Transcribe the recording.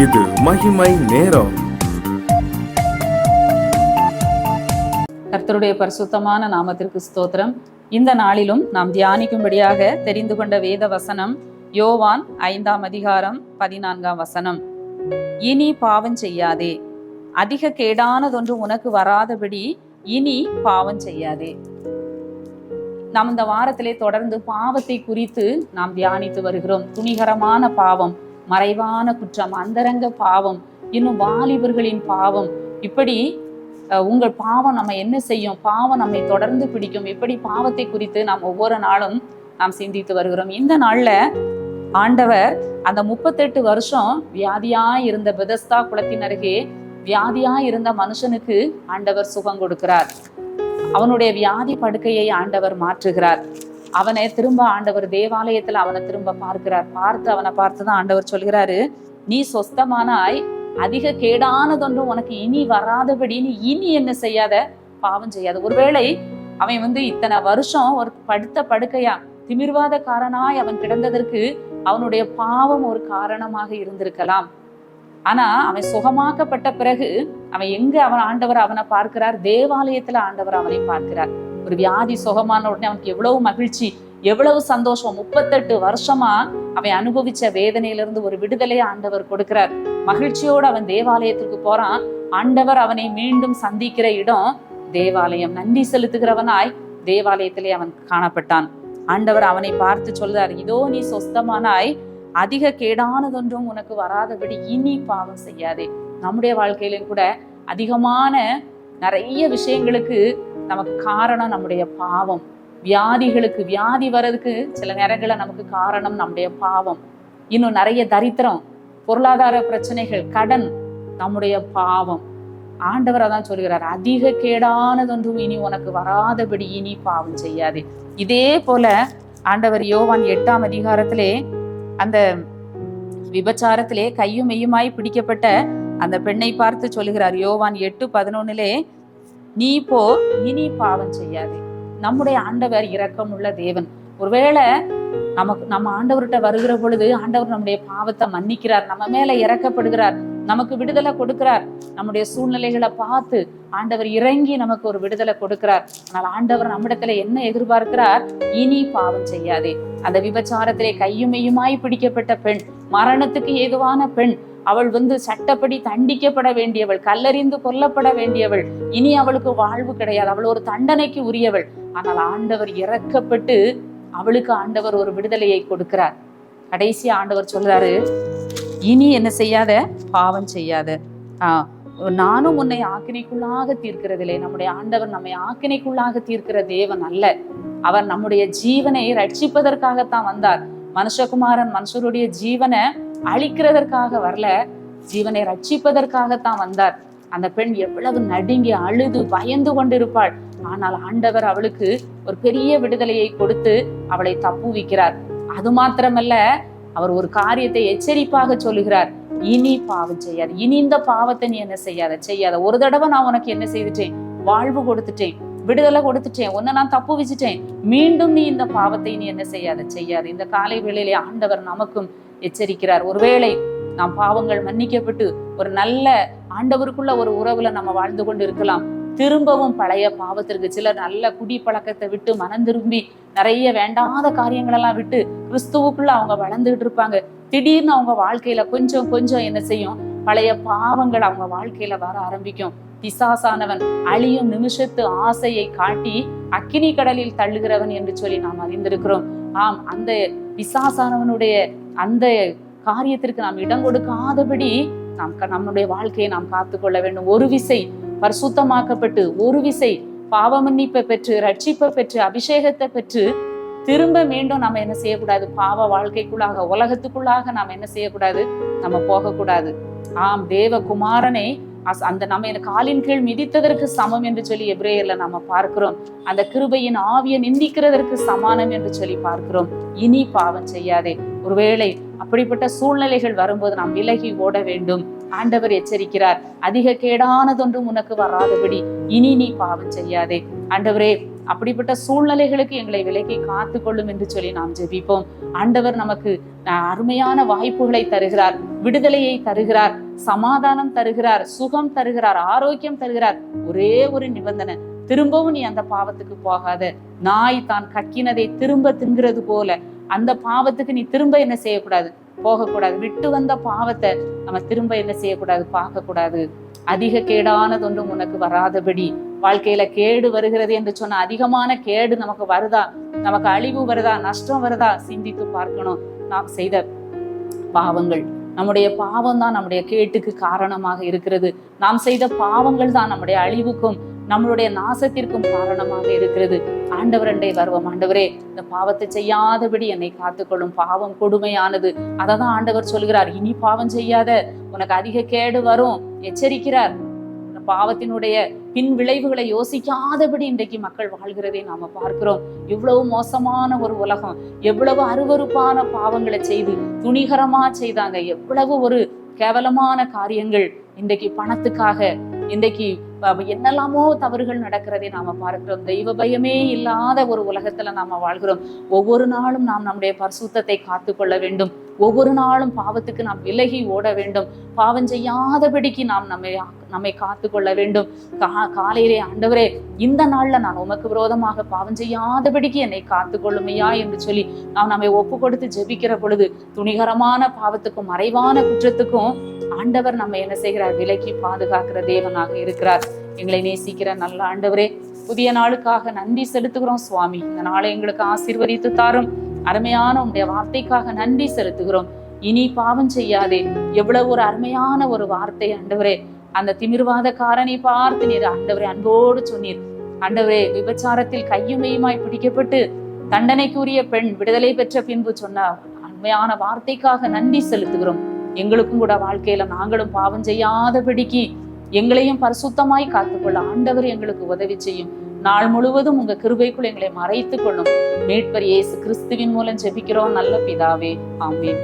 இது மகிமை நேரம். கர்த்தருடைய பரிசுத்தமான நாமத்திற்கு ஸ்தோத்திரம். இந்த நாளிலும் நாம் தியானிக்கும்படியாக தெரிந்து கொண்ட வேத வசனம் யோவான் 5ஆம் அதிகாரம் 14ஆம் வசனம். இனி பாவம் செய்யாதே, அதிக கேடானதொன்று உனக்கு வராதபடி இனி பாவம் செய்யாதே. நாம் இந்த வாரத்திலே தொடர்ந்து பாவத்தை குறித்து நாம் தியானித்து வருகிறோம். துணிகரமான பாவம், மறைவான குற்றம், அந்தரங்க பாவம், இன்னும் வாலிபர்களின் பாவம், இப்படி உங்கள் பாவம் நம்ம என்ன செய்யும், பாவம் நம்மை தொடர்ந்து பிடிக்கும், இப்படி பாவத்தை குறித்து நாம் ஒவ்வொரு நாளும் நாம் சிந்தித்து வருகிறோம். இந்த நாள்ல ஆண்டவர் அந்த 38 வருஷம் வியாதியாய் இருந்த பெதஸ்தா குளத்தின் அருகே வியாதியாய் இருந்த மனுஷனுக்கு ஆண்டவர் சுகம் கொடுக்கிறார். அவனுடைய வியாதி படுக்கையை ஆண்டவர் மாற்றுகிறார். அவனை திரும்ப ஆண்டவர் தேவாலயத்துல அவனை திரும்ப பார்க்கிறார். அவனை பார்த்துதான் ஆண்டவர் சொல்கிறாரு, நீ சொஸ்தமானாய், அதிக கேடானதொன்றும் உனக்கு இனி வராதபடி நீ இனி என்ன செய்யாத, பாவம் செய்யாத. ஒருவேளை அவன் இத்தனை வருஷம் ஒரு படுக்கையா திமிர்வாதக்காரனாய் அவன் கிடந்ததற்கு அவனுடைய பாவம் ஒரு காரணமாக இருந்திருக்கலாம். ஆனா அவன் சுகமாக்கப்பட்ட பிறகு அவன் ஆண்டவர் அவனை பார்க்கிறார், தேவாலயத்துல ஆண்டவர் அவனை பார்க்கிறார். ஒரு வியாதி சுகமான உடனே அவனுக்கு எவ்வளவு மகிழ்ச்சி, எவ்வளவு சந்தோஷம். 38 வருஷமா அவன் அனுபவிச்ச வேதனையிலிருந்து ஒரு விடுதலையை ஆண்டவர் கொடுக்கிறார். மகிழ்ச்சியோடு அவன் தேவாலயத்திற்கு போறான். ஆண்டவர் அவனை மீண்டும் சந்திக்கிற இடம் தேவாலயம். நன்றி செலுத்துகிறவனாய் தேவாலயத்திலே அவன் காணப்பட்டான். ஆண்டவர் அவனை பார்த்து சொல்றார், இதோ நீ சொஸ்தமானாய், அதிக கேடானதொன்றும் உனக்கு வராதபடி இனி பாவம் செய்யாதே. நம்முடைய வாழ்க்கையிலும் கூட அதிகமான நிறைய விஷயங்களுக்கு நமக்கு காரணம் நம்முடைய பாவம். வியாதி வர்றதுக்கு சில நேரங்களில் நமக்கு காரணம் நம்முடைய பாவம். இன்னும் நிறைய தரித்திரம், பொருளாதார பிரச்சனைகள், கடன், நம்முடைய பாவம். ஆண்டவர் அதான் சொல்கிறார், அதிக கேடானதொன்றும் இனி உனக்கு வராதபடி இனி பாவம் செய்யாதே. இதே போல ஆண்டவர் யோவான் 8ஆம் அதிகாரத்திலே அந்த விபச்சாரத்திலே கையும் மெய்யுமாய் பிடிக்கப்பட்ட அந்த பெண்ணை பார்த்து சொல்லுகிறார். யோவான் 8:11 நீ போ, இனி பாவம் செய்யாதே. நம்முடைய ஆண்டவர் இரக்கமுள்ள தேவன். ஒருவேளை நம்ம ஆண்டவர்கிட்ட வருகிற பொழுது ஆண்டவர் நம்முடைய பாவத்தை மன்னிக்கிறார், நம்ம மேல இறக்கப்படுகிறார், நமக்கு விடுதலை கொடுக்கிறார். நம்முடைய சூழ்நிலைகளை பார்த்து ஆண்டவர் இறங்கி நமக்கு ஒரு விடுதலை கொடுக்கிறார். ஆனால் ஆண்டவர் நம்மிடத்துல என்ன எதிர்பார்க்கிறார், இனி பாவம் செய்யாதே. அந்த விபச்சாரத்திலே கையுமையுமாய் பிடிக்கப்பட்ட பெண், மரணத்துக்கு ஏதுவான பெண், அவள் சட்டப்படி தண்டிக்கப்பட வேண்டியவள், கல்லறிந்து கொல்லப்பட வேண்டியவள். இனி அவளுக்கு வாழ்வு கிடையாது, அவள் ஒரு தண்டனைக்கு உரியவள். ஆனால் ஆண்டவர் இறக்கப்பட்டு அவளுக்கு ஆண்டவர் ஒரு விடுதலையை கொடுக்கிறார். கடைசி ஆண்டவர் சொல்றாரு, இனி என்ன செய்யாத, பாவம் செய்யாத. நானும் உன்னை ஆக்கினைக்குள்ளாக தீர்க்கிறதில்லை. நம்முடைய ஆண்டவர் நம்மை ஆக்கினைக்குள்ளாக தீர்க்கிற தேவன் அல்ல. அவர் நம்முடைய ஜீவனை ரட்சிப்பதற்காகத்தான் வந்தார். மனுஷகுமாரன் மனுஷருடைய ஜீவனை அழிக்கிறதற்காக வரல, ஜீவனை ரட்சிப்பதற்காகத்தான் வந்தார். அந்த பெண் எவ்வளவு நடுங்கி அழுது பயந்து கொண்டிருப்பாள். ஆனால் ஆண்டவர் அவளுக்கு ஒரு பெரிய விடுதலையை கொடுத்து அவளை தப்புவிக்கிறார். அது மாத்திரமல்ல, அவர் ஒரு காரியத்தை எச்சரிப்பாக சொல்லுகிறார், இனி பாவம் செய்யாத. இனி இந்த பாவத்தை நீ என்ன செய்யாத. ஒரு தடவை நான் உனக்கு என்ன செய்துட்டேன், வாழ்வு கொடுத்துட்டேன், விடுதலை கொடுத்துட்டேன், உன்னை நான் தப்பு வச்சுட்டேன், மீண்டும் நீ இந்த பாவத்தை நீ என்ன செய்யாத. இந்த காலை வேளையிலே ஆண்டவர் நமக்கும் எச்சரிக்கிறார். ஒருவேளை நாம் பாவங்கள் மன்னிக்கப்பட்டு ஒரு நல்ல ஆண்டவருக்குள்ள ஒரு உறவுல நம்ம வாழ்ந்து கொண்டு இருக்கலாம். திரும்பவும் பழைய பாவத்திற்கு, சிலர் நல்ல குடி பழக்கத்தை விட்டு மனம் திரும்பி நிறைய வேண்டாத காரியங்களெல்லாம் விட்டு கிறிஸ்துவுக்குள்ள அவங்க வளர்ந்துகிட்டு இருப்பாங்க. திடீர்னு அவங்க வாழ்க்கையில கொஞ்சம் கொஞ்சம் என்ன செய்யும், பழைய பாவங்கள் அவங்க வாழ்க்கையில வர ஆரம்பிக்கும். பிசாசானவன் அழியும் நிமிஷத்து ஆசையை காட்டி அக்கினி கடலில் தள்ளுகிறவன் என்று சொல்லி நாம் அறிந்திருக்கிறோம். ஆம், அந்த பிசாசானவனுடைய அந்த காரியத்திற்கு நாம் இடம் கொடுக்காதபடி நம்முடைய வாழ்க்கையை நாம் காத்துக்கொள்ள வேண்டும். ஒரு விசை பரிசுத்தமாக்கப்பட்டு, ஒரு விசை பாவ மன்னிப்பை பெற்று, ரட்சிப்பை பெற்று, அபிஷேகத்தை பெற்று திரும்ப மீண்டும் நம்ம என்ன செய்யக்கூடாது, பாவ வாழ்க்கைக்குள்ளாக, உலகத்துக்குள்ளாக நாம் என்ன செய்யக்கூடாது, நம்ம போகக்கூடாது. ஆம், தேவகுமாரனை அந்த நம்ம காலின் கீழ் மிதித்ததற்கு சமம் என்று சொல்லி எபிரேயர்ல நம்ம பார்க்கிறோம். அந்த கிருபையின் ஆவியை நிந்திக்கிறதற்கு சமானம் என்று சொல்லி பார்க்கிறோம். இனி பாவம் செய்யாதே. ஒருவேளை அப்படிப்பட்ட சூழ்நிலைகள் வரும்போது நாம் விலகி ஓட வேண்டும். ஆண்டவர் எச்சரிக்கிறார், அதிக கேடானதொன்றும் உனக்கு வராதபடி இனி நீ பாவம் செய்யாதே. ஆண்டவரே, அப்படிப்பட்ட சூழ்நிலைகளுக்கு எங்களை விலக்கி காத்து கொள்ளும் என்று சொல்லி நாம் ஜெபிப்போம். ஆண்டவர் நமக்கு அருமையான வாய்ப்புகளை தருகிறார், விடுதலையை தருகிறார், சமாதானம் தருகிறார், சுகம் தருகிறார், ஆரோக்கியம் தருகிறார். ஒரே ஒரு நிபந்தனை, திரும்பவும் நீ அந்த பாவத்துக்கு போகாத. நாய் தான் கக்கினதை திரும்ப தின்கிறது போல அந்த பாவத்துக்கு நீ திரும்ப என்ன செய்யக்கூடாது, போகக்கூடாது. விட்டு வந்த பாவத்தை நம்ம திரும்ப என்ன செய்யக்கூடாது, பார்க்க கூடாது. அதிக கேடானதொன்றும் உனக்கு வராதபடி. வாழ்க்கையில கேடு வருகிறது என்று சொன்ன அதிகமான கேடு நமக்கு வருதா, நமக்கு அழிவு வருதா, நஷ்டம் வருதா, சிந்தித்து பார்க்கணும். நாம் செய்த பாவங்கள், நம்முடைய பாவம் தான் நம்முடைய கேட்டுக்கு காரணமாக இருக்கிறது. நாம் செய்த பாவங்கள் தான் நம்முடைய அழிவுக்கும் நம்மளுடைய நாசத்திற்கும் காரணமாக இருக்கிறது. ஆண்டவரண்டை வருவோம். ஆண்டவரே, இந்த பாவத்தை செய்யாதபடி என்னை காத்துக்கொள்ளும், பாவம் கொடுமையானது. அததான் ஆண்டவர் சொல்கிறார், இனி பாவம் செய்யாத, உனக்கு அதிக கேடு வரும், எச்சரிக்கிறார். பாவத்தினுடைய பின் விளைவுகளை யோசிக்காதபடி இன்றைக்கு மக்கள் வாழ்கிறதை நாம பார்க்கிறோம். எவ்வளவு மோசமான ஒரு உலகம், எவ்வளவு அருவருப்பான பாவங்களை செய்து துணிகரமா செய்தாங்க, எவ்வளவு ஒரு கேவலமான காரியங்கள். இன்றைக்கு பணத்துக்காக இன்றைக்கு என்னெல்லாமோ தவறுகள் நடக்கிறதை நாம பார்க்கிறோம். தெய்வ பயமே இல்லாத ஒரு உலகத்துல நாம வாழ்கிறோம். ஒவ்வொரு நாளும் நாம் நம்முடைய பரிசுத்தத்தை காத்து கொள்ள வேண்டும். ஒவ்வொரு நாளும் பாவத்துக்கு நாம் விலகி ஓட வேண்டும். பாவம் செய்யாதபடிக்கு நாம் நம்மை காத்து கொள்ள வேண்டும். காலையிலே ஆண்டவரே, இந்த நாள்ல நான் உமக்கு விரோதமாக பாவம் செய்யாதபடிக்கு என்னை காத்து கொள்ளுமையா என்று சொல்லி நாம் நம்மை ஒப்பு கொடுத்து ஜெபிக்கிற பொழுது துணிகரமான பாவத்துக்கும் மறைவான குற்றத்துக்கும் ஆண்டவர் நம்ம என்ன செய்கிறார், விலக்கி பாதுகாக்கிற தேவனாக இருக்கிறார். எங்களை நேசிக்கிற நல்ல ஆண்டவரே, புதிய நாளுக்காக நன்றி செலுத்துகிறோம் சுவாமி. இந்த நாளை எங்களுக்கு ஆசீர்வதித்து தாரும். அருமையான உங்களுடைய வார்த்தைக்காக நன்றி செலுத்துகிறோம். இனி பாவம் செய்யாதே, எவ்வளவு ஒரு அருமையான ஒரு வார்த்தை ஆண்டவரே. அந்த திமிர்வாதக்காரனை பார்த்து நீர் ஆண்டவரே அன்போடு சொன்னீர். ஆண்டவரே, விபச்சாரத்தில் கையுமையுமாய் பிடிக்கப்பட்டு தண்டனைக்குரிய பெண் விடுதலை பெற்ற பின்பு சொன்ன அருமையான வார்த்தைக்காக நன்றி செலுத்துகிறோம். எங்களுக்கும் கூட வாழ்க்கையில நாங்களும் பாவம் செய்யாதபடிக்கு எங்களையும் பரிசுத்தமாய் காத்துக்கொள்ள ஆண்டவர் எங்களுக்கு உதவி செய்யும். நாள் முழுவதும் உங்க கிருபைக்குள் எங்களை மறைத்துக் கொள்ளும். மீட்பர் இயேசு கிறிஸ்துவின் மூலம் ஜெபிக்கிறோம் நல்ல பிதாவே, ஆமென்.